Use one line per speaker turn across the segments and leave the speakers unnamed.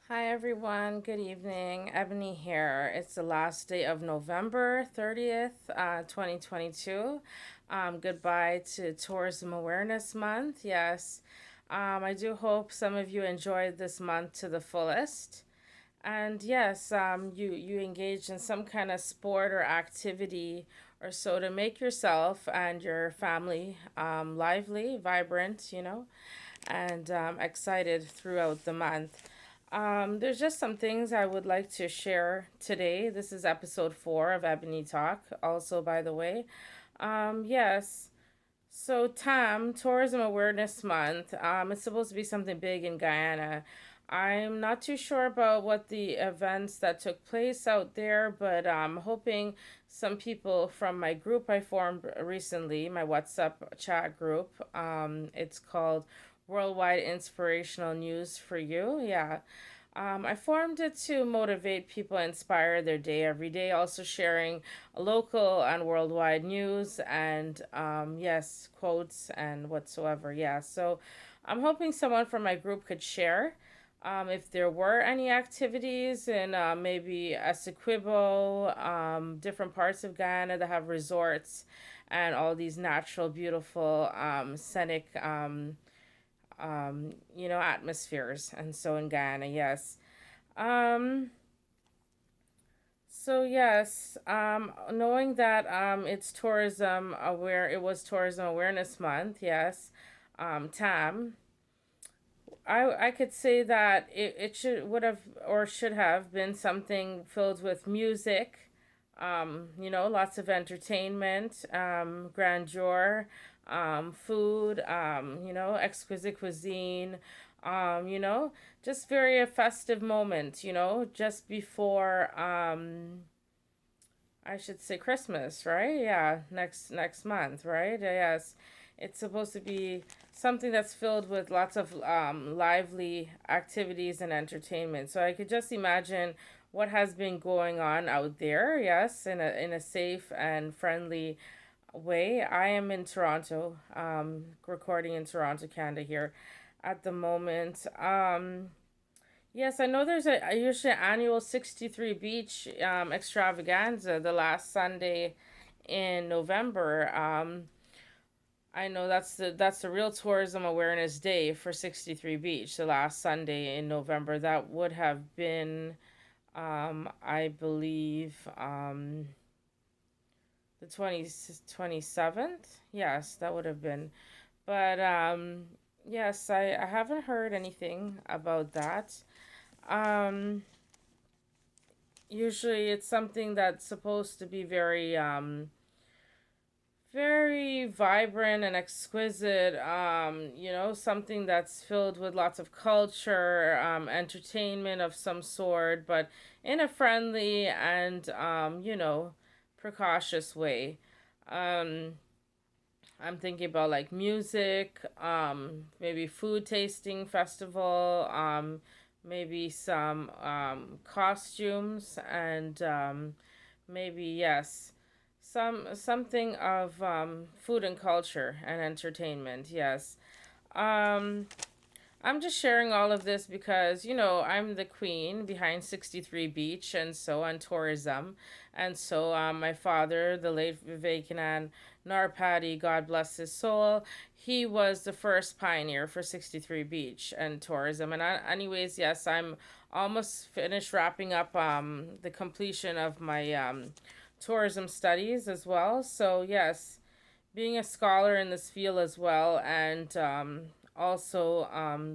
Hi everyone, good evening. Ebony here. It's the last day of November 30th, 2022. Goodbye to Tourism Awareness Month. Yes, I do hope some of you enjoyed this month to the fullest. And yes, you engage in some kind of sport or activity or so to make yourself and your family lively, vibrant, and excited throughout the month. There's just some things I would like to share today. This is episode 4 of Ebony Talk, also, by the way. Yes. So, TAM, Tourism Awareness Month, it's supposed to be something big in Guyana. I'm not too sure about what the events that took place out there, but I'm hoping some people from my group I formed recently, my WhatsApp chat group, it's called Worldwide Inspirational News for You. Yeah. I formed it to motivate people, inspire their day every day, also sharing local and worldwide news and, yes, quotes and whatsoever. Yeah, so I'm hoping someone from my group could share if there were any activities in maybe Essequibo, different parts of Guyana that have resorts and all these natural, beautiful, scenic atmospheres. And so in Guyana, yes. Um, so yes, knowing that it was Tourism Awareness Month, yes, TAM. I could say that it would have or should have been something filled with music, lots of entertainment, grandeur, food, exquisite cuisine, um, you know, just very a festive moment, just before I should say Christmas, right? Yeah, next month, right? Yes, it's supposed to be something that's filled with lots of lively activities and entertainment. So I could just imagine what has been going on out there. Yes, in a safe and friendly way. I am in Toronto, recording in Toronto, Canada here at the moment. Yes, I know there's a usually annual 63 beach extravaganza the last Sunday in November. I know that's the real tourism awareness day for 63 beach, the last Sunday in November. That would have been I believe the 27th. Yes, that would have been. But yes, I haven't heard anything about that. Um Usually it's something that's supposed to be very vibrant and exquisite, something that's filled with lots of culture, entertainment of some sort, but in a friendly and precautious way. um I'm thinking about like music, maybe food tasting festival, maybe some costumes, and maybe yes, something of food and culture and entertainment. Yes. Um, I'm just sharing all of this because, I'm the queen behind 63 Beach and so on tourism. And so my father, the late Vivekanand Narpati, God bless his soul, he was the first pioneer for 63 Beach and tourism. And anyways, yes, I'm almost finished wrapping up the completion of my tourism studies as well. So, yes, being a scholar in this field as well, and also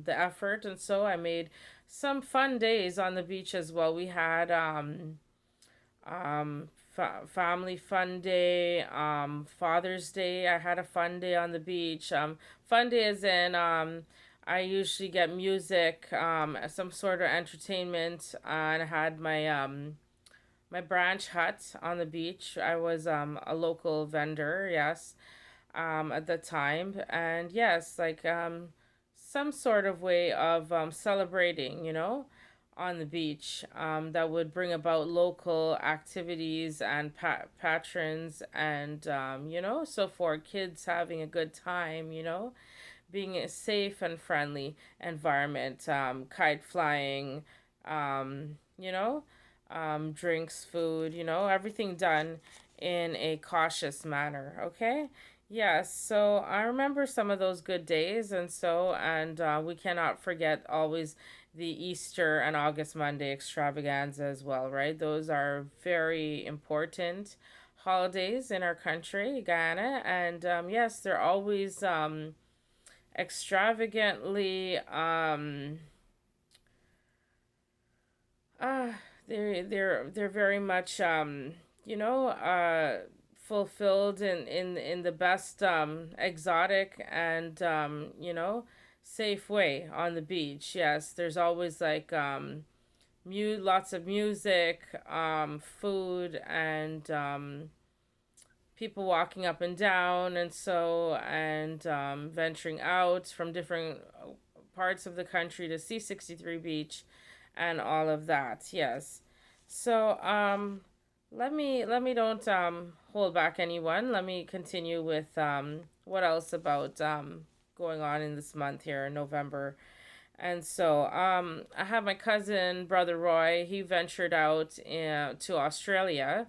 the effort. And so I made some fun days on the beach as well. We had family fun day, Father's Day. I had a fun day on the beach. Fun day is in I usually get music, some sort of entertainment, and I had my branch hut on the beach. I was a local vendor, yes, at the time. And yes, like some sort of way of celebrating, on the beach, that would bring about local activities and patrons and, so for kids having a good time, being a safe and friendly environment, kite flying, you know, drinks, food, everything done in a cautious manner. Okay. Yes, so I remember some of those good days, and we cannot forget always the Easter and August Monday extravaganza as well, right? Those are very important holidays in our country, Guyana, and yes, they're always extravagantly uh they're very much you know uh fulfilled in the best exotic and safe way on the beach. Yes, there's always like lots of music, food, and people walking up and down, and venturing out from different parts of the country to see 63 Beach and all of that. Yes. So let me don't hold back anyone. Let me continue with what else about going on in this month here in November. And so I have my cousin, brother Roy. He ventured out to Australia.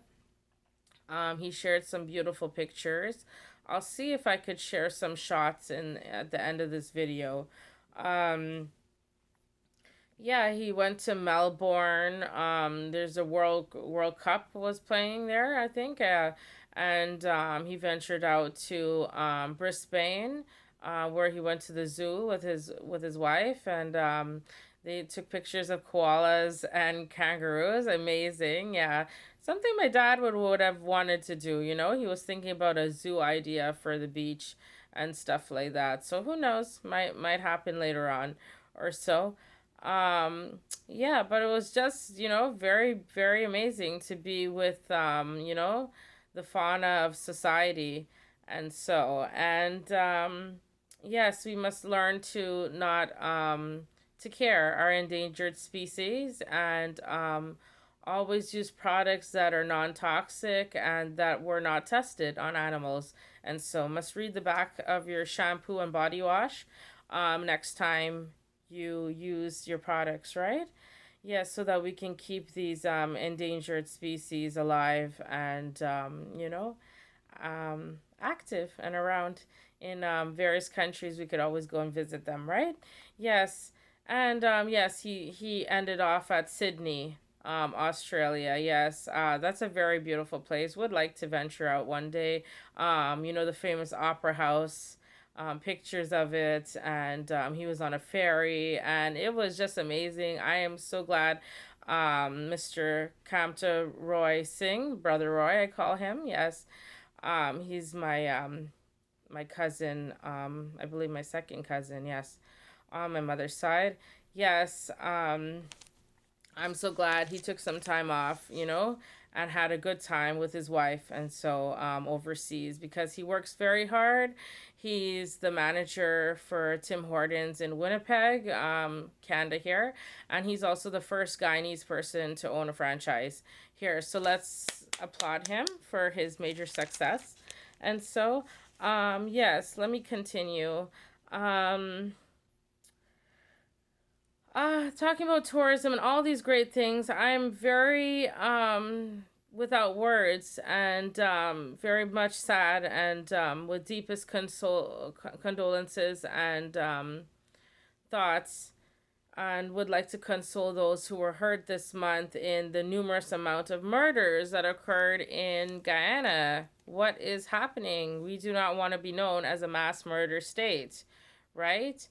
He shared some beautiful pictures. I'll see if I could share some shots in at the end of this video. Um, yeah, he went to Melbourne. There's a World Cup was playing there, I think. And he ventured out to Brisbane, where he went to the zoo with his wife, and they took pictures of koalas and kangaroos. Amazing, yeah. Something my dad would have wanted to do. He was thinking about a zoo idea for the beach and stuff like that. So who knows? Might happen later on or so. Yeah, but it was just, very, very amazing to be with, the fauna of society. And yes, we must learn to not, to care our endangered species, and always use products that are non-toxic and that were not tested on animals. And so must read the back of your shampoo and body wash next time you use your products, right? Yeah, so that we can keep these endangered species alive and, active and around in various countries. We could always go and visit them, right? Yes. And yes, he ended off at Sydney, Australia. Yes, that's a very beautiful place. Would like to venture out one day. The famous Opera House, pictures of it, and he was on a ferry, and it was just amazing. I am so glad Mr. Kamta Roy Singh, brother Roy, I call him. Yes, he's my cousin, I believe my second cousin. Yes, on my mother's side. Yes, I'm so glad he took some time off, and had a good time with his wife, and so overseas, because he works very hard. He's the manager for Tim Hortons in Winnipeg, Canada here, and he's also the first Guyanese person to own a franchise here. So let's applaud him for his major success. And so, yes, let me continue. Um, Talking about tourism and all these great things, I'm very without words, and very much sad, and with deepest condolences and thoughts, and would like to console those who were hurt this month in the numerous amount of murders that occurred in Guyana. What is happening? We do not want to be known as a mass murder state, right?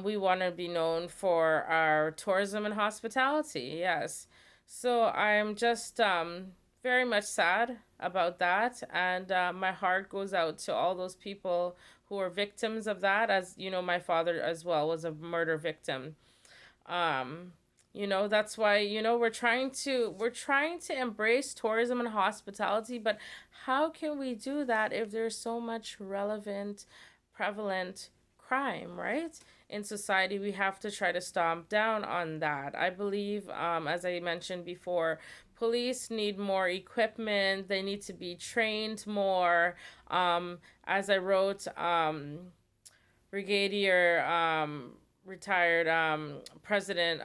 We want to be known for our tourism and hospitality, yes. So I'm just very much sad about that, and my heart goes out to all those people who are victims of that. As you know, my father as well was a murder victim. um that's why, we're trying to embrace tourism and hospitality, but how can we do that if there's so much relevant, prevalent crime, right, in society? We have to try to stomp down on that. I believe, as I mentioned before, police need more equipment. They need to be trained more. As I wrote, brigadier, retired President,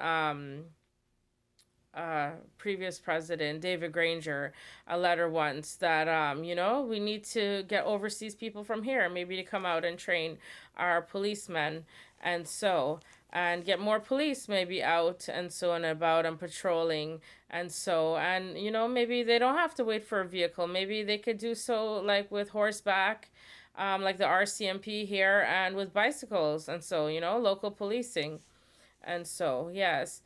previous president David Granger a letter once that we need to get overseas people from here, maybe to come out and train our policemen, and so and get more police maybe out and so and about and patrolling, and so and maybe they don't have to wait for a vehicle, maybe they could do so like with horseback, like the RCMP here, and with bicycles, and so local policing, and so, yes.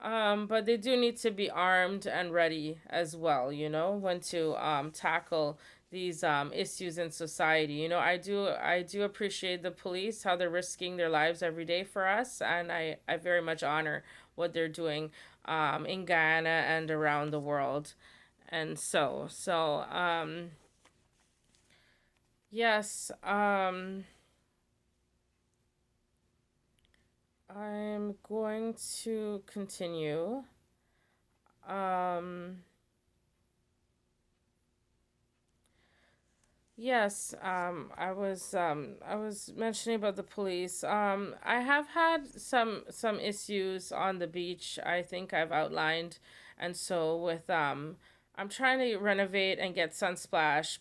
But they do need to be armed and ready as well, when to tackle these issues in society. I do appreciate the police, how they're risking their lives every day for us, and I very much honor what they're doing in Guyana and around the world. And yes, I'm going to continue. Um, Yes, I was mentioning about the police. I have had some issues on the beach. I think I've outlined, and so with I'm trying to renovate and get Sunsplash.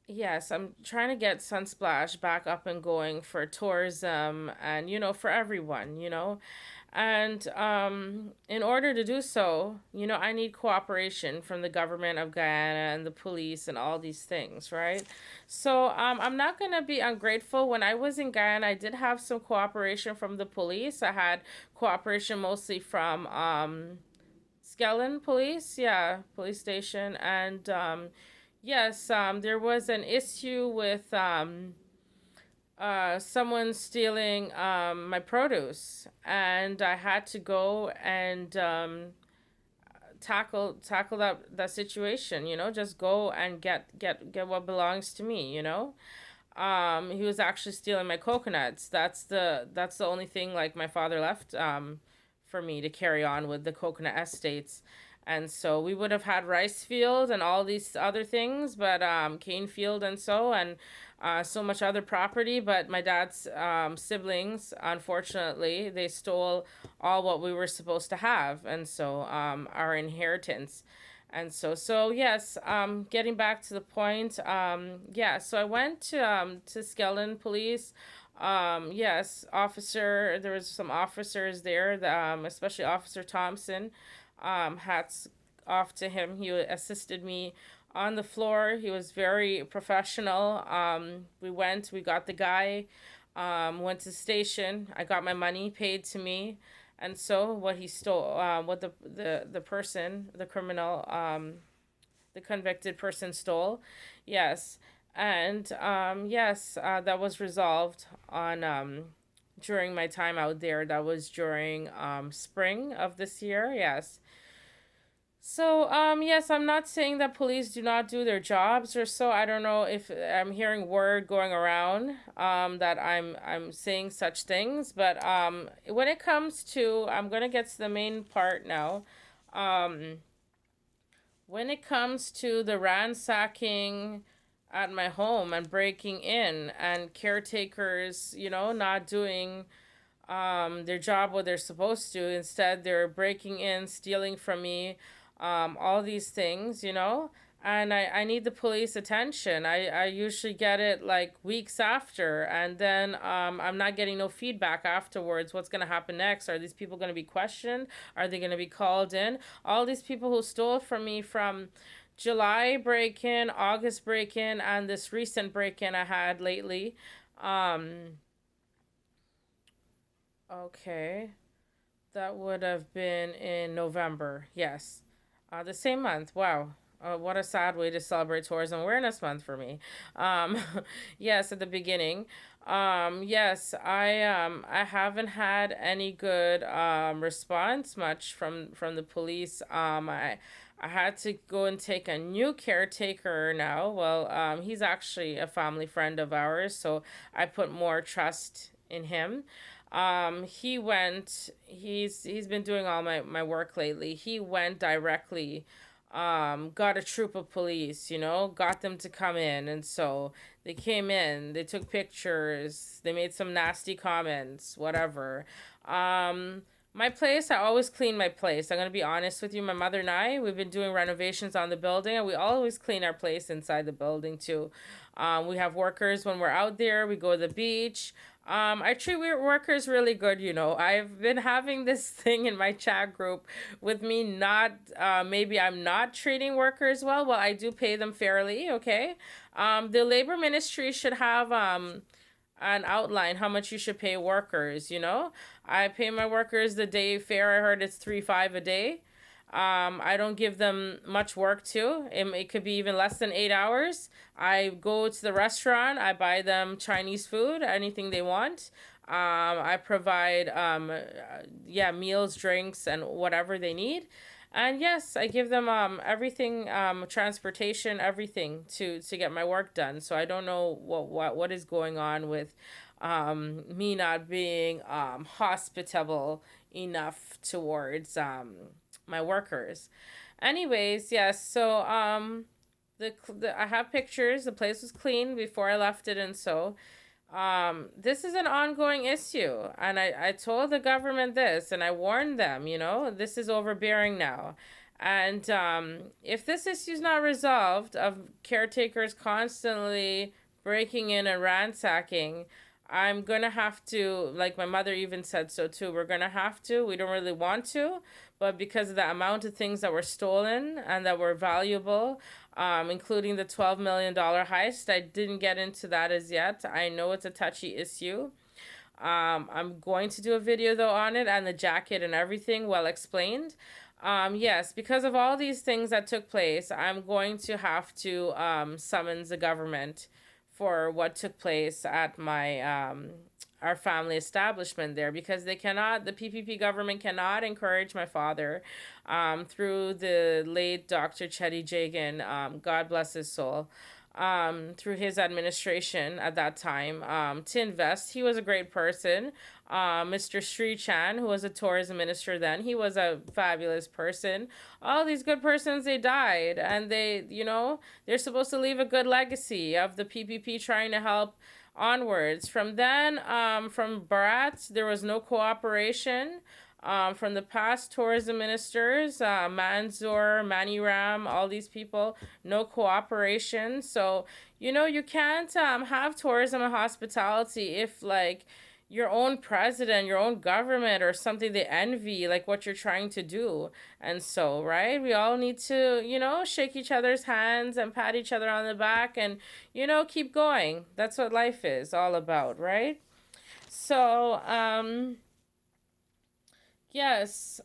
Yes, I'm trying to get Sunsplash back up and going for tourism and for everyone, and in order to do so, I need cooperation from the government of Guyana and the police and all these things, right? So I'm not going to be ungrateful. When I was in Guyana, I did have some cooperation from the police. I had cooperation mostly from Skellen Police, yeah, police station. And yes, there was an issue with someone stealing my produce, and I had to go and tackle that situation. Just go and get what belongs to me. He was actually stealing my coconuts. That's the only thing like my father left for me to carry on with the coconut estates. And so we would have had rice field and all these other things, but cane field and so much other property. But my dad's siblings, unfortunately, they stole all what we were supposed to have, and so our inheritance. And so yes, getting back to the point, yeah, so I went to Skellen Police. Yes, there was some officers there, especially Officer Thompson. Hats off to him. He assisted me on the floor. He was very professional. We got the guy, went to the station. I got my money paid to me, and so what he stole, what the person, the criminal, the convicted person stole, yes, and yes, that was resolved on during my time out there. That was during spring of this year. Yes. So, yes, I'm not saying that police do not do their jobs or so. I don't know if I'm hearing word going around, that I'm saying such things, but when it comes to, I'm gonna get to the main part now. Um, when it comes to the ransacking at my home and breaking in and caretakers, not doing their job what they're supposed to. Instead, they're breaking in, stealing from me, all these things, And I need the police attention. I usually get it like weeks after, and then I'm not getting no feedback afterwards. What's going to happen next? Are these people going to be questioned? Are they going to be called in? All these people who stole from me from July break in, August break in, and this recent break in I had lately. Um, okay. That would have been in November. Yes. The same month. Wow. What a sad way to celebrate Tourism Awareness Month for me. Um, yes, at the beginning. Yes, I haven't had any good response much from the police. I had to go and take a new caretaker now. Well, he's actually a family friend of ours, so I put more trust in him. He's been doing all my work lately. He went directly, got a troop of police, got them to come in, and so they came in, they took pictures, they made some nasty comments, whatever. Um My place, I always clean my place. I'm going to be honest with you. My mother and I, we've been doing renovations on the building, and we always clean our place inside the building too. We have workers when we're out there. We go to the beach. I treat workers really good, you know. I've been having this thing in my chat group with me not, maybe I'm not treating workers well. Well, I do pay them fairly, okay? The labor ministry should have, an outline how much you should pay workers, you know? I pay my workers the day fare. I heard it's 3-5 a day. I don't give them much work too. It could be even less than 8 hours. I go to the restaurant. I buy them Chinese food, anything they want. I provide, yeah, meals, drinks, and whatever they need. And yes, I give them everything, transportation, everything to get my work done. So I don't know what is going on with me not being hospitable enough towards my workers. Anyways, yes. So the I have pictures. The place was clean before I left it, and so this is an ongoing issue, and I told the government this, and I warned them, you know, this is overbearing now. And if this issue is not resolved, of caretakers constantly breaking in and ransacking, I'm gonna have to, like my mother even said so too, we're gonna have to, we don't really want to, but because of the amount of things that were stolen and that were valuable, including the $12 million heist. I didn't get into that as yet. I know it's a touchy issue. I'm going to do a video though on it, and the jacket and everything well explained. Yes, because of all these things that took place, I'm going to have to summons the government for what took place at my our family establishment there, because the PPP government cannot encourage my father, through the late Dr. Chetty Jagan, God bless his soul, through his administration at that time, to invest. He was a great person. Mr. Sri Chan, who was a tourism minister then, he was a fabulous person. All these good persons, they died, and they, you know, they're supposed to leave a good legacy of the PPP trying to help onwards. From then, from Bharat, there was no cooperation. From the past tourism ministers, Manzoor, Maniram, all these people, no cooperation. So, you know, you can't have tourism and hospitality if, like, your own president, your own government, or something they envy, like what you're trying to do. And so, right, we all need to, you know, shake each other's hands and pat each other on the back and, you know, keep going. That's what life is all about, right? So, yes,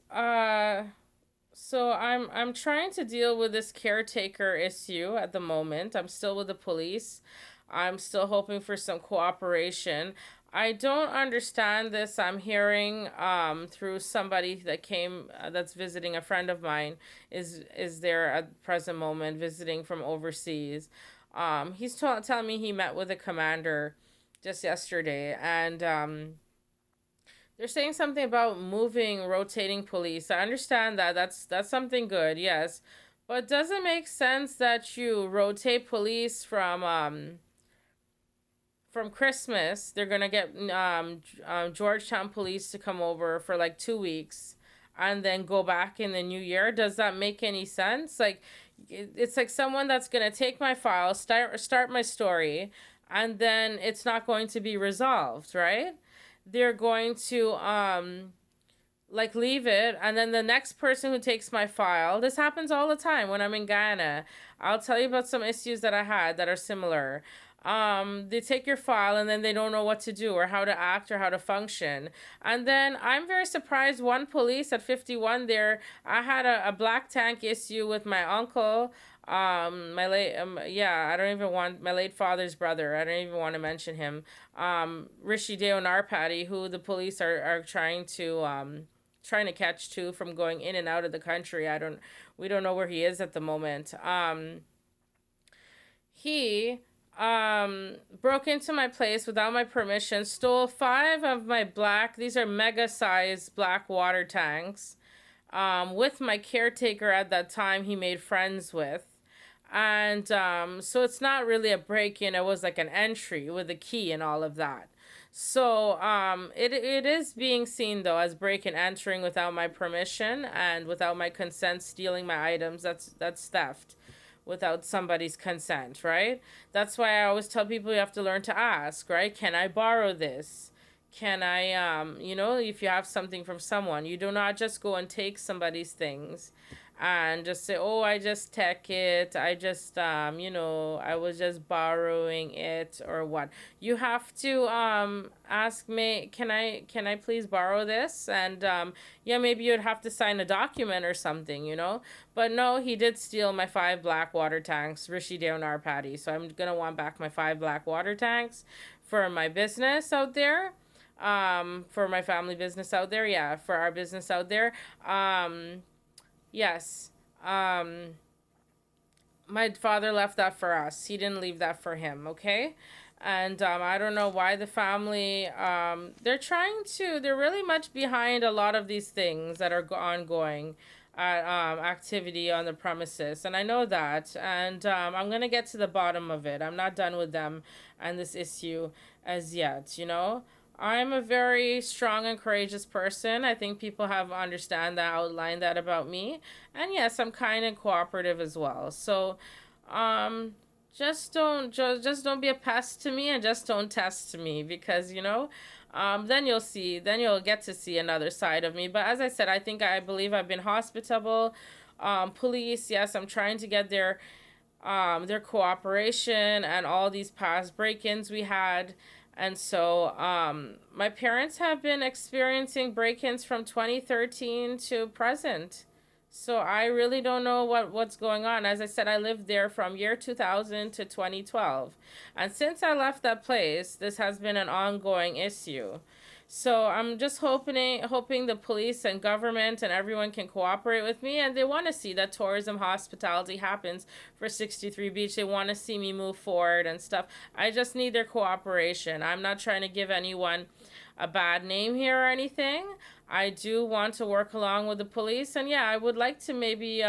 so I'm trying to deal with this caretaker issue at the moment. I'm still with the police. I'm still hoping for some cooperation. I don't understand this. I'm hearing through somebody that came, that's visiting a friend of mine, is there at the present moment visiting from overseas. He's telling me he met with a commander just yesterday, and they're saying something about moving, rotating police. I understand that. That's something good, yes. But does it make sense that you rotate police from Christmas? They're gonna get Georgetown police to come over for like 2 weeks, and then go back in the new year. Does that make any sense? Like, it's like someone that's gonna take my file, start my story, and then it's not going to be resolved, right? They're going to like leave it, and then the next person who takes my file, this happens all the time when I'm in Guyana. I'll tell you about some issues that I had that are similar. They take your file, and then they don't know what to do or how to act or how to function. And then I'm very surprised, one police at 51 there, I had a black tank issue with my uncle, my late, yeah, I don't even want, my late father's brother, I don't even want to mention him, Rishi Deo Narpati, who the police are trying to catch too, from going in and out of the country. We don't know where he is at the moment. He broke into my place without my permission, stole 5 of my black, these are mega sized black water tanks, with my caretaker at that time he made friends with. And so it's not really a break in, it was like an entry with a key and all of that. So it is being seen though as break and entering without my permission and without my consent, stealing my items. That's theft without somebody's consent, right? That's why I always tell people you have to learn to ask, right? Can I borrow this? Can I, if you have something from someone, you do not just go and take somebody's things and just say, oh, I just take it. I just, I was just borrowing it or what. You have to ask me, can I please borrow this? And yeah, maybe you'd have to sign a document or something, But no, he did steal my 5 black water tanks, Rishi Deonar Patty. So I'm gonna want back my 5 black water tanks for my business out there. For my family business out there, yeah, for our business out there. Yes. Um, my father left that for us. He didn't leave that for him, okay? And I don't know why the family, they're really much behind a lot of these things that are ongoing activity on the premises. And I know that. And I'm going to get to the bottom of it. I'm not done with them and this issue as yet, I'm a very strong and courageous person. I think people have understand that, outlined that about me. And yes, I'm kind and cooperative as well. So, um, just don't be a pest to me and just don't test me because then you'll see, then you'll get to see another side of me. But as I said, I believe I've been hospitable. Police, yes, I'm trying to get their cooperation and all these past break-ins we had. And so my parents have been experiencing break-ins from 2013 to present. So I really don't know what's going on. As I said, I lived there from year 2000 to 2012. And since I left that place, this has been an ongoing issue. So I'm just hoping the police and government and everyone can cooperate with me, and they want to see that tourism hospitality happens for 63 Beach. They want to see me move forward and stuff. I just need their cooperation. I'm not trying to give anyone a bad name here or anything. I do want to work along with the police, and yeah, I would like to maybe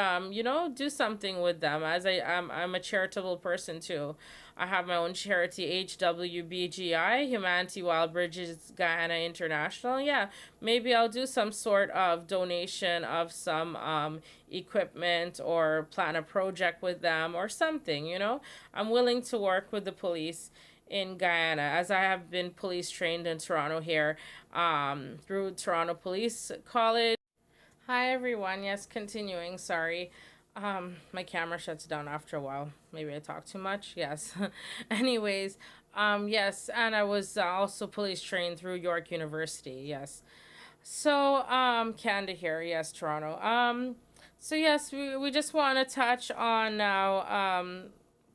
do something with them, as I'm a charitable person too. I have my own charity, HWBGI, Humanity Wild Bridges Guyana International. Yeah, maybe I'll do some sort of donation of some equipment or plan a project with them or something. I'm willing to work with the police in Guyana, as I have been police trained in Toronto here, through Toronto Police College. Hi everyone. Yes, continuing. Sorry. My camera shuts down after a while. Maybe I talk too much. Yes. Anyways, yes, and I was also police trained through York University. Yes. So, Canada here. Yes, Toronto. So yes, we just want to touch on now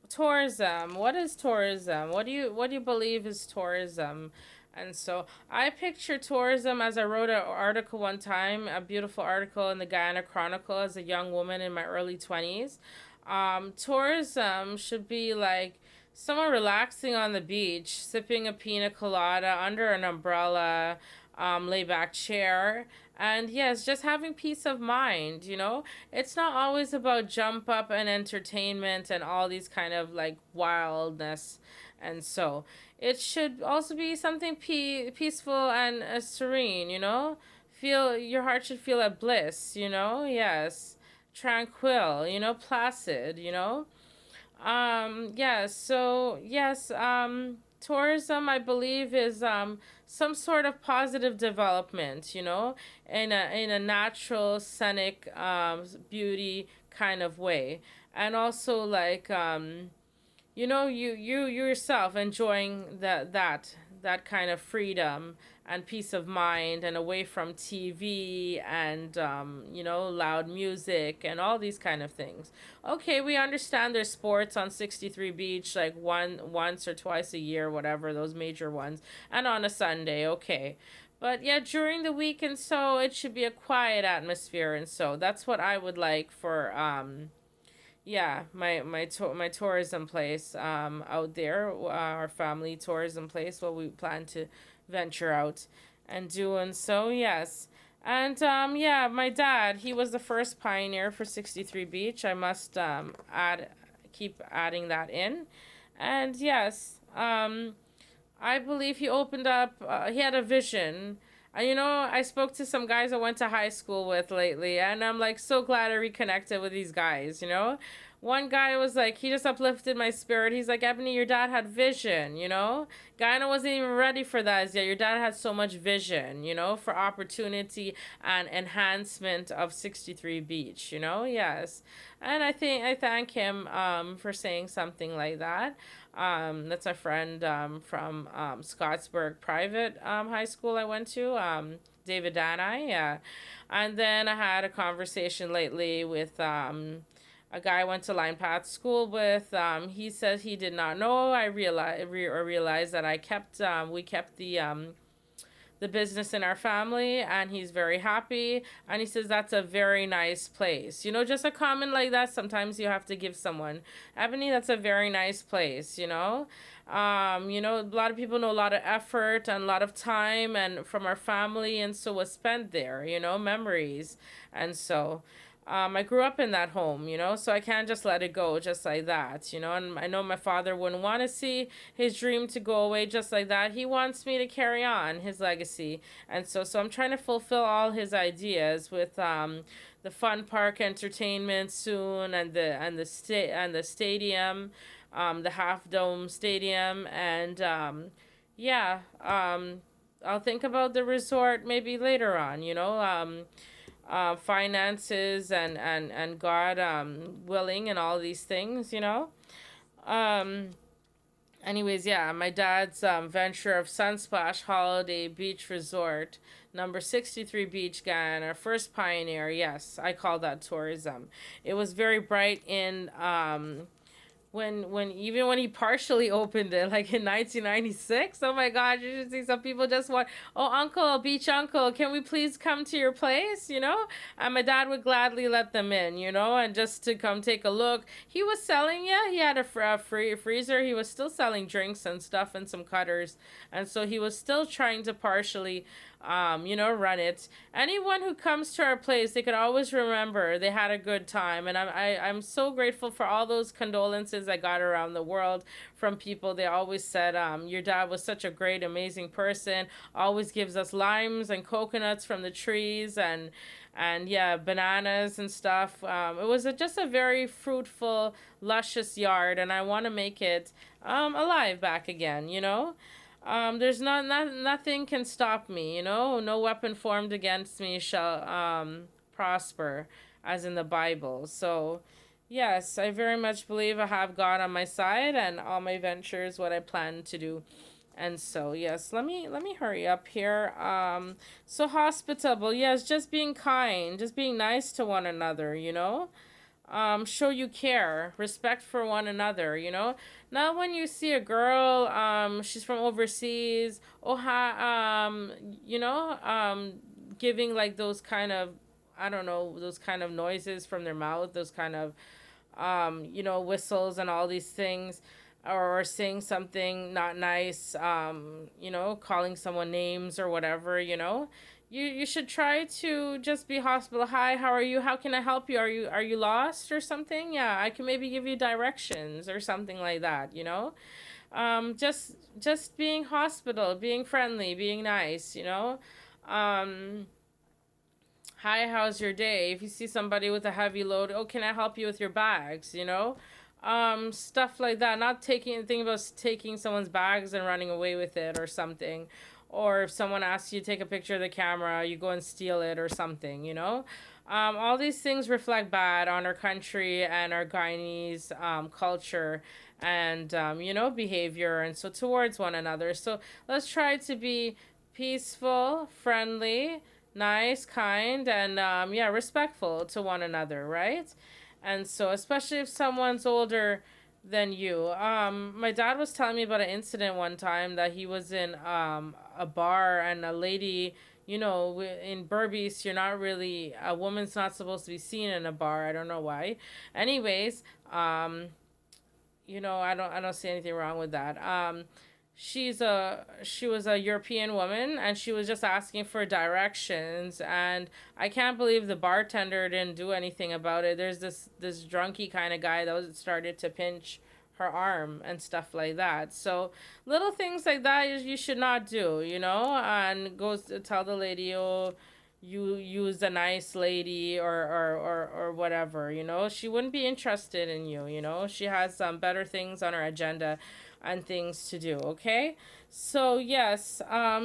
tourism. What is tourism? What do you believe is tourism? And so I picture tourism, as I wrote an article one time, a beautiful article in the Guyana Chronicle as a young woman in my early 20s. Tourism should be like someone relaxing on the beach, sipping a pina colada under an umbrella, lay back chair. And yes, just having peace of mind. It's not always about jump up and entertainment and all these kind of like wildness. And so it should also be something peaceful and serene. Feel your heart should feel at bliss. Yes, tranquil. Placid. Yes, so yes, tourism I believe is some sort of positive development, in a natural scenic beauty kind of way. And also like you yourself enjoying that kind of freedom and peace of mind and away from TV and loud music and all these kind of things. Okay, we understand there's sports on 63 Beach like once or twice a year, whatever, those major ones, and on a Sunday, okay. But yeah, during the week and so it should be a quiet atmosphere, and so that's what I would like for yeah, my tourism place out there, our family tourism place, what we plan to venture out and do. And so yes, and yeah, my dad, he was the first pioneer for 63 Beach. I must keep adding that in. And yes, I believe he opened up, he had a vision. I spoke to some guys I went to high school with lately, and I'm like so glad I reconnected with these guys. One guy was like, he just uplifted my spirit. He's like, Ebony, your dad had vision. Guyana wasn't even ready for that as yet. Your dad had so much vision, for opportunity and enhancement of 63 Beach. Yes. And I thank him for saying something like that. That's a friend from Scottsburg Private High School I went to, David and I, yeah. And then I had a conversation lately with a guy I went to Line Path School with. He says he did not know. I realized that we kept the business in our family, and he's very happy, and he says that's a very nice place. Just a comment like that, sometimes you have to give someone, Ebony, that's a very nice place. A lot of people know a lot of effort and a lot of time and from our family, and so was spent there, memories. And so I grew up in that home, so I can't just let it go just like that. And I know my father wouldn't want to see his dream to go away just like that. He wants me to carry on his legacy. And so I'm trying to fulfill all his ideas with the fun park entertainment soon, and the stadium, the Half Dome Stadium, and yeah, I'll think about the resort maybe later on. Finances and God willing and all these things. Um, Anyways, yeah, my dad's venture of Sunsplash Holiday Beach Resort, number 63 Beach, Guyana, first pioneer. Yes, I call that tourism. It was very bright in when he partially opened it, like in 1996. Oh my god, you should see some people just want, oh uncle, beach uncle, can we please come to your place. And my dad would gladly let them in, and just to come take a look. He was selling, yeah, he had a free freezer. He was still selling drinks and stuff and some cutters, and so he was still trying to partially run it. Anyone who comes to our place, they could always remember they had a good time, and I'm so grateful for all those condolences I got around the world from people. They always said, your dad was such a great, amazing person. Always gives us limes and coconuts from the trees, and yeah, bananas and stuff. It was just a very fruitful, luscious yard, and I want to make it alive back again. There's nothing can stop me. No weapon formed against me shall prosper, as in the Bible. So yes, I very much believe I have God on my side, and all my ventures, what I plan to do. And so yes, let me hurry up here. So hospitable, yes, just being kind, just being nice to one another. Show you care, respect for one another. Not when you see a girl, she's from overseas, oh hi, giving like those kind of, I don't know, those kind of noises from their mouth, those kind of whistles and all these things, or saying something not nice, calling someone names or whatever. You should try to just be hospitable. Hi, how are you? How can I help you? Are you lost or something? Yeah, I can maybe give you directions or something like that. Just being hospitable, being friendly, being nice. Um Hi, how's your day? If you see somebody with a heavy load, oh, can I help you with your bags? Stuff like that. Not think about taking someone's bags and running away with it or something. Or if someone asks you to take a picture of the camera, you go and steal it or something. All these things reflect bad on our country and our Guyanese culture and, behavior, and so towards one another. So let's try to be peaceful, friendly, nice, kind, and yeah, respectful to one another, right? And so, especially if someone's older than you. My dad was telling me about an incident one time that he was in a bar, and a lady, in Burbies, you're not really, a woman's not supposed to be seen in a bar. I don't know why. Anyways, I don't see anything wrong with that. She was a European woman, and she was just asking for directions, and I can't believe the bartender didn't do anything about it. There's this drunky kind of guy that started to pinch her arm and stuff like that. So little things like that you should not do, you know, and goes to tell the lady, oh, you use a nice lady, or whatever, you know. She wouldn't be interested in you, you know. She has better things on her agenda and things to do, okay? So yes,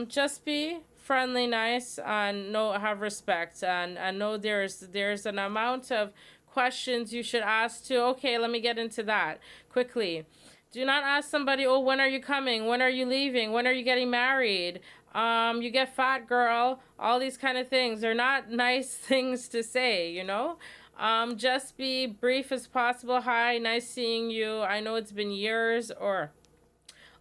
just be friendly, nice, and know, have respect, and know there's an amount of questions you should ask too. Okay, let me get into that quickly. Do not ask somebody, oh, when are you coming? When are you leaving? When are you getting married? You get fat, girl. All these kind of things. They're not nice things to say, you know? Just be brief as possible. Hi, nice seeing you. I know it's been years, or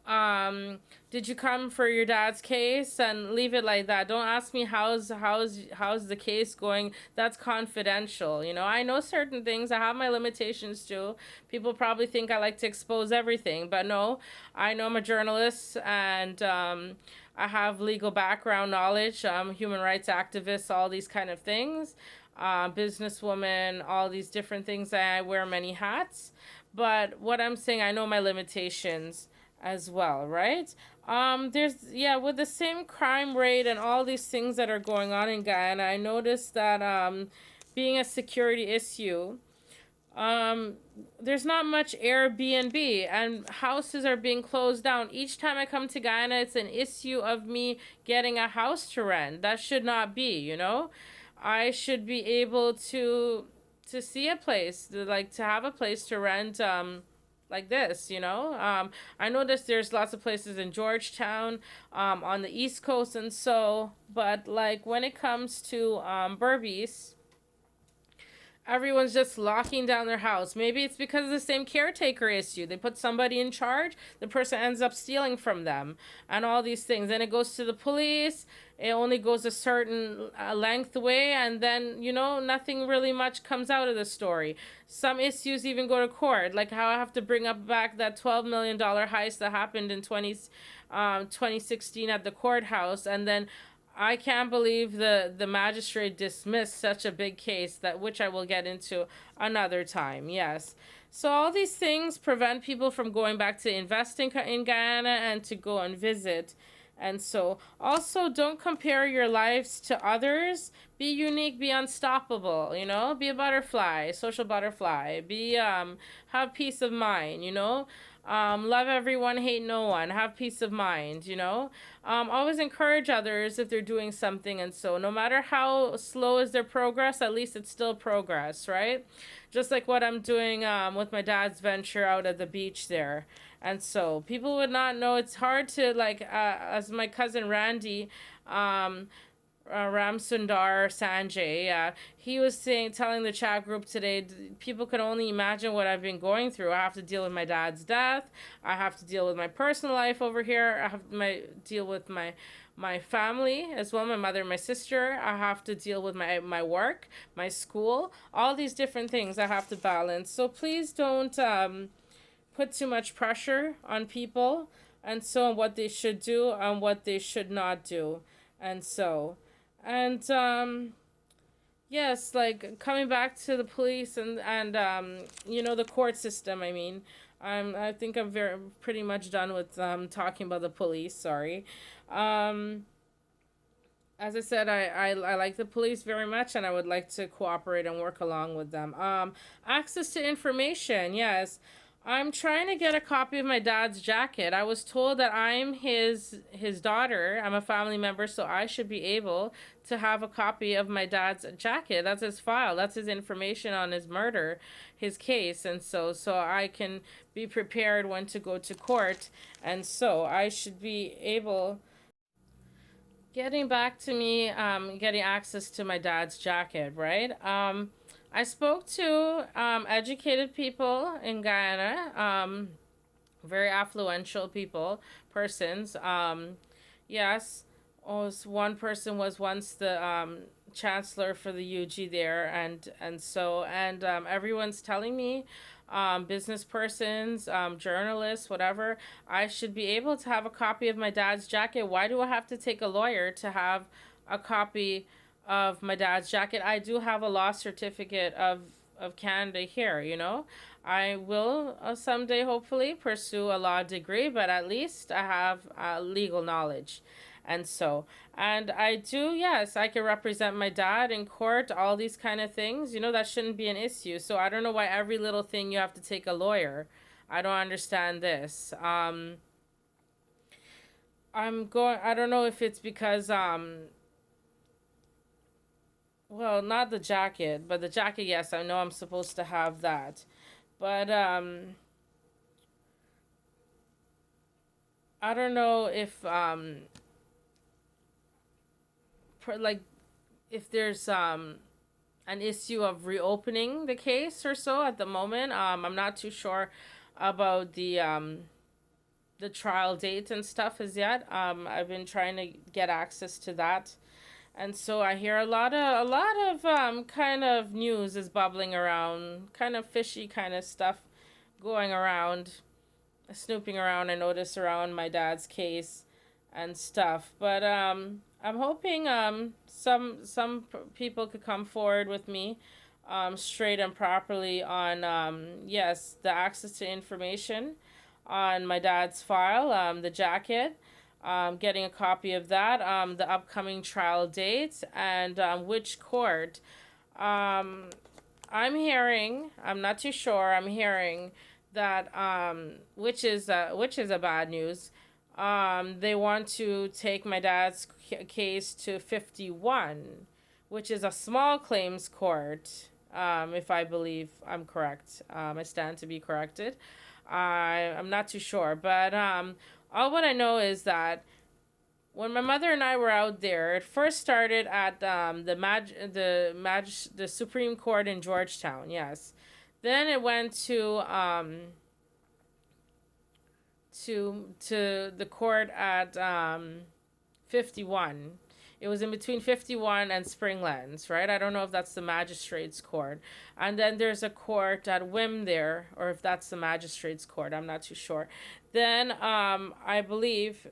um did you come for your dad's case, and leave it like that. Don't ask me how's the case going. That's confidential, you know. I know certain things. I have my limitations too. People probably think I like to expose everything, but no, I know I'm a journalist, and I have legal background knowledge. Human rights activist, all these kind of things, businesswoman, all these different things. I wear many hats, but what I'm saying, I know my limitations as well, right? There's, yeah, with the same crime rate and all these things that are going on in Guyana, I noticed that being a security issue, um, there's not much Airbnb, and houses are being closed down. Each time I come to Guyana, it's an issue of me getting a house to rent. That should not be, you know. I should be able to see a place, like to have a place to rent. Like this, you know. I noticed there's lots of places in Georgetown, on the East Coast, and so, but like when it comes to Berbice, everyone's just locking down their house. Maybe it's because of the same caretaker issue. They put somebody in charge, the person ends up stealing from them, and all these things. Then it goes to the police. It only goes a certain length away, and then, you know, nothing really much comes out of the story. Some issues even go to court, like how I have to bring up back that $12 million heist that happened in 2016 at the courthouse, and then I can't believe the magistrate dismissed such a big case, that which I will get into another time. Yes. So all these things prevent people from going back to investing in Guyana and to go and visit. And so also don't compare your lives to others. Be unique, be unstoppable, you know? Be a butterfly, social butterfly. Be have peace of mind, you know? Love everyone, hate no one. Have peace of mind, you know. Always encourage others if they're doing something, and so no matter how slow is their progress, at least it's still progress, right? Just like what I'm doing with my dad's venture out at the beach there. And so people would not know. It's hard to, like, as my cousin Randy, Ramsundar Sanjay, he was telling the chat group today, people can only imagine what I've been going through. I have to deal with my dad's death. I have to deal with my personal life over here. I have to deal with my family as well, my mother and my sister. I have to deal with my work, my school, all these different things I have to balance. So please don't put too much pressure on people, and so on what they should do and what they should not do. And so, and yes, like coming back to the police, and you know, the court system. I mean, I think I'm very pretty much done with talking about the police. Sorry. Um, as I said, I like the police very much, and I would like to cooperate and work along with them. Access to information, yes. I'm trying to get a copy of my dad's jacket. I was told that I'm his daughter. I'm a family member, so I should be able to have a copy of my dad's jacket. That's his file. That's his information on his murder, his case, and so I can be prepared when to go to court, and so I should be able. Getting back to me, getting access to my dad's jacket, right? I spoke to educated people in Guyana, very affluential people, persons. Yes, one person was once the chancellor for the UG there, and everyone's telling me, business persons, journalists, whatever, I should be able to have a copy of my dad's jacket. Why do I have to take a lawyer to have a copy of my dad's jacket? I do have a law certificate of Canada here, you know. I will someday hopefully pursue a law degree, but at least I have legal knowledge. And so, and I do, yes, I can represent my dad in court, all these kind of things. You know, that shouldn't be an issue. So I don't know why every little thing you have to take a lawyer. I don't understand this. I don't know if it's because, well, not the jacket, but the jacket, yes, I know I'm supposed to have that. But, I don't know if, like, if there's, an issue of reopening the case or so at the moment. I'm not too sure about the trial date and stuff as yet. I've been trying to get access to that, and so I hear a lot of kind of news is bubbling around, kind of fishy kind of stuff going around, snooping around. I notice around my dad's case and stuff, but I'm hoping people could come forward with me straight and properly on yes, the access to information on my dad's file, the jacket, getting a copy of that, the upcoming trial date, and which court. Um, I'm not too sure. I'm hearing that which is a bad news. They want to take my dad's case to 51, which is a small claims court. If I believe I'm correct, I stand to be corrected. I'm not too sure, but all what I know is that when my mother and I were out there, it first started at the Supreme Court in Georgetown. Yes, then it went to the court at 51. It was in between 51 and Springlands, right? I don't know if that's the magistrate's court. And then there's a court at Wim there, or if that's the magistrate's court. I'm not too sure. Then I believe,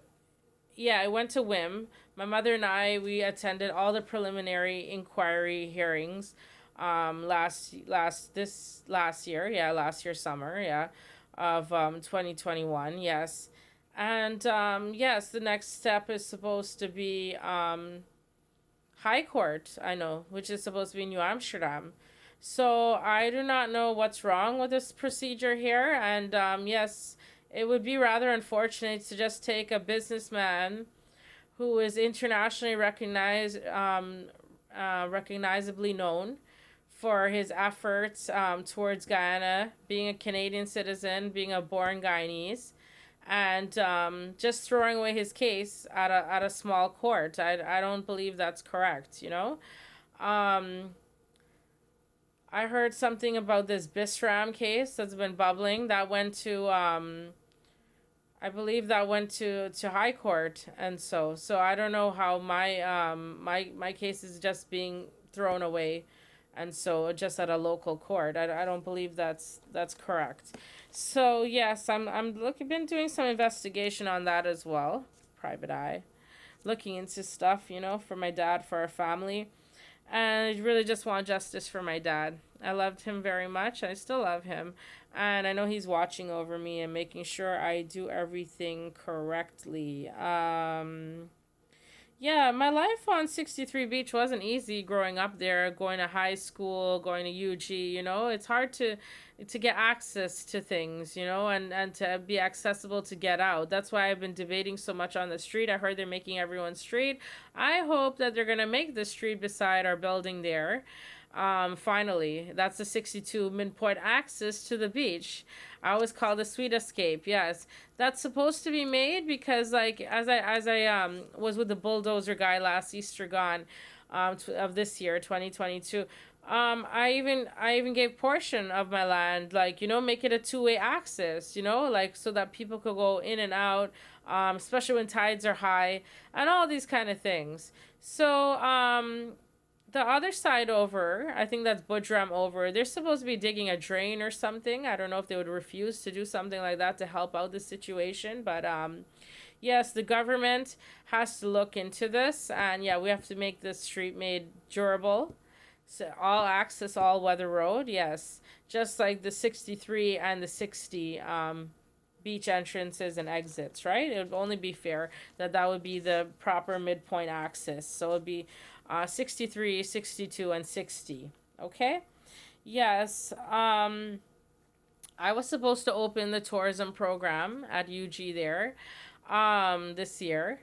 yeah, I went to Wim. My mother and I, we attended all the preliminary inquiry hearings last year, yeah, last year summer, yeah, of 2021, yes. And yes, the next step is supposed to be High Court, I know, which is supposed to be New Amsterdam. So I do not know what's wrong with this procedure here. And yes, it would be rather unfortunate to just take a businessman who is internationally recognizably known for his efforts towards Guyana, being a Canadian citizen, being a born Guyanese, and just throwing away his case at a small court. I don't believe that's correct, you know? Um, I heard something about this Bisram case that's been bubbling that went to I believe that went to High Court, and so I don't know how my case is just being thrown away, and so just at a local court. I don't believe that's correct. So yes, been doing some investigation on that as well. Private eye, looking into stuff, you know, for my dad, for our family, and I really just want justice for my dad. I loved him very much. I still love him. And I know he's watching over me and making sure I do everything correctly. Yeah, my life on 63 Beach wasn't easy growing up there, going to high school, going to UG, you know. It's hard to get access to things, you know, and to be accessible to get out. That's why I've been debating so much on the street. I heard they're making everyone street. I hope that they're going to make the street beside our building there. Finally, that's the 62 midpoint access to the beach. I always call the Sweet Escape. Yes, that's supposed to be made because, like, as I was with the bulldozer guy last Easter gone, of this year, 2022. I even gave portion of my land, like, you know, make it a two-way access, you know, like so that people could go in and out, especially when tides are high and all these kind of things. So the other side over, I think that's Budram over. They're supposed to be digging a drain or something. I don't know if they would refuse to do something like that to help out the situation, but yes, the government has to look into this, and yeah, we have to make this street made durable. So all access, all weather road, yes. Just like the 63 and the 60 beach entrances and exits, right? It would only be fair that that would be the proper midpoint access. So it would be 63, 62, and 60. Okay? Yes. I was supposed to open the tourism program at UG there this year.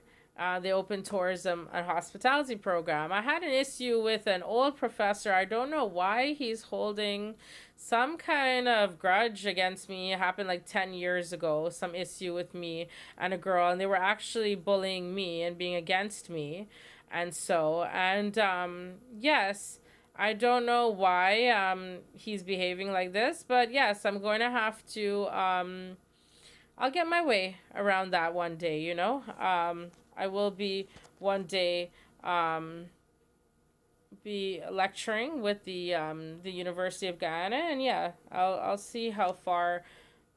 They opened tourism and hospitality program. I had an issue with an old professor. I don't know why he's holding some kind of grudge against me. It happened like 10 years ago, some issue with me and a girl, and they were actually bullying me and being against me. Yes, I don't know why he's behaving like this, but yes, I'm going to have to I'll get my way around that one day, you know? I will be one day um, be lecturing with the University of Guyana, and yeah, I'll see how far,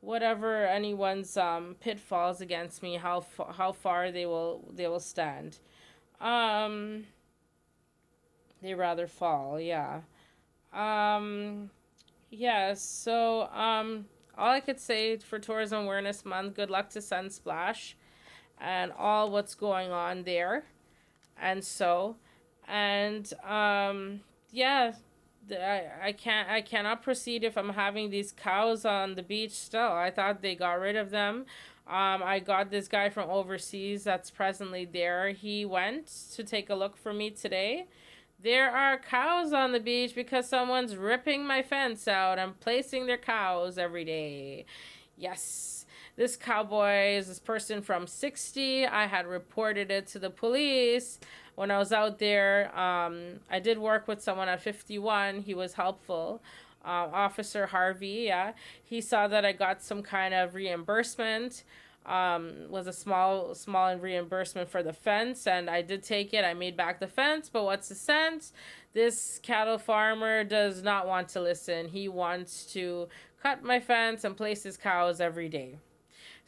whatever anyone's pitfalls against me, how far they will stand. Um, they rather fall, yeah. Um, yeah. All I could say for Tourism Awareness Month, good luck to Sunsplash and all what's going on there. And so, and yeah, I cannot proceed if I'm having these cows on the beach still. I thought they got rid of them. I got this guy from overseas that's presently there. He went to take a look for me today. There are cows on the beach because someone's ripping my fence out and placing their cows every day. Yes. This cowboy is this person from 60. I had reported it to the police when I was out there. I did work with someone at 51. He was helpful. Officer Harvey, yeah. He saw that I got some kind of reimbursement. Was a small reimbursement for the fence, and I did take it. I made back the fence, but what's the sense? This cattle farmer does not want to listen. He wants to cut my fence and place his cows every day.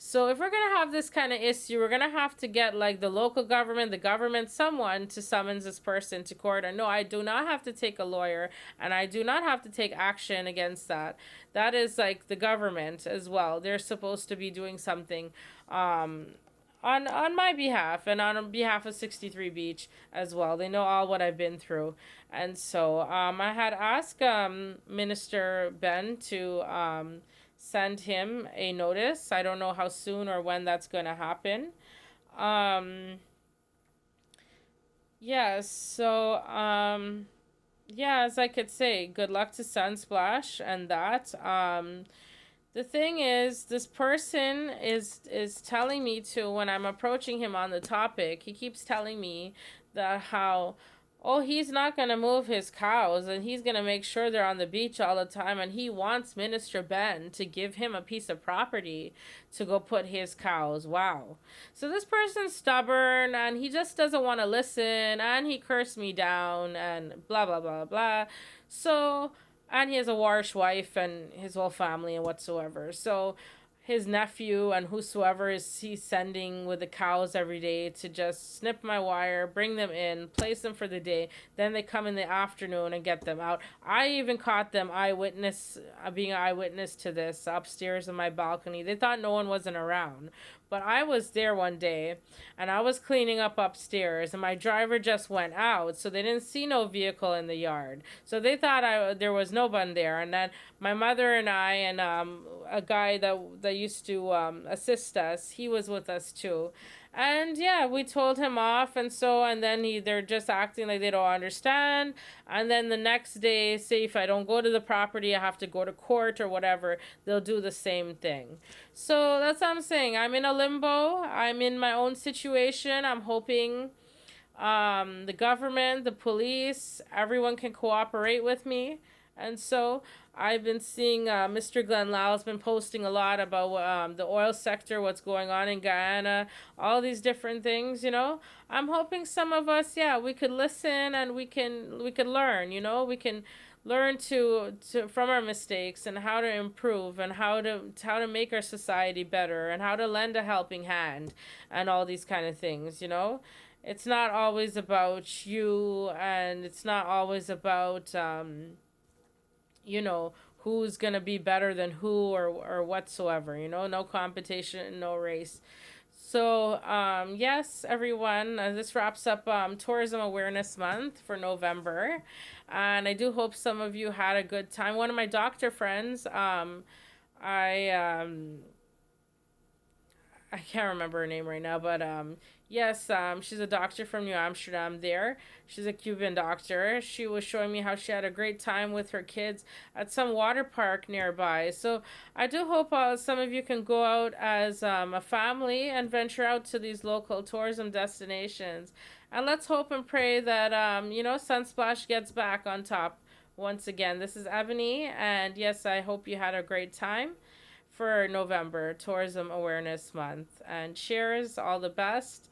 So if we're gonna have this kind of issue, we're gonna have to get like the local government, the government, someone to summons this person to court. And no, I do not have to take a lawyer, and I do not have to take action against that. That is like the government as well. They're supposed to be doing something on my behalf and on behalf of 63 Beach as well. They know all what I've been through. And so I had asked Minister Ben to send him a notice. I don't know how soon or when that's going to happen. Um, yeah, so, yeah, as I could say, good luck to Sunsplash and that. The thing is, this person is telling me to, when I'm approaching him on the topic, he keeps telling me that how, oh, he's not going to move his cows and he's going to make sure they're on the beach all the time, and he wants Minister Ben to give him a piece of property to go put his cows. Wow. So this person's stubborn and he just doesn't want to listen, and he cursed me down and blah blah blah blah. So, and he has a Warish wife and his whole family and whatsoever. So his nephew and whosoever is he's sending with the cows every day to just snip my wire, bring them in, place them for the day. Then they come in the afternoon and get them out. I even caught them being an eyewitness to this upstairs in my balcony. They thought no one wasn't around. But I was there one day and I was cleaning up upstairs and my driver just went out, so they didn't see no vehicle in the yard. So they thought there was no one there. And then my mother and I and a guy that used to assist us, he was with us too. And yeah, we told him off, and then they're just acting like they don't understand. And then the next day, say if I don't go to the property, I have to go to court or whatever, they'll do the same thing. So that's what I'm saying. I'm in a limbo. I'm in my own situation. I'm hoping the government, the police, everyone can cooperate with me. And so I've been seeing Mr. Glenn Lyle's been posting a lot about the oil sector, what's going on in Guyana, all these different things. I'm hoping some of us, yeah, we could listen and we could learn. We can learn to from our mistakes and how to improve and how to make our society better and how to lend a helping hand and all these kind of things. it's not always about you, and it's not always about you know, who's gonna be better than who, or whatsoever. You know, no competition, no race. So, yes, everyone, this wraps up Tourism Awareness Month for November. And I do hope some of you had a good time. One of my doctor friends, I I can't remember her name right now, but yes, she's a doctor from New Amsterdam there. She's a Cuban doctor. She was showing me how she had a great time with her kids at some water park nearby. So I do hope some of you can go out as a family and venture out to these local tourism destinations. And let's hope and pray that, Sunsplash gets back on top once again. This is Ebony, and yes, I hope you had a great time for November Tourism Awareness Month. And cheers, all the best.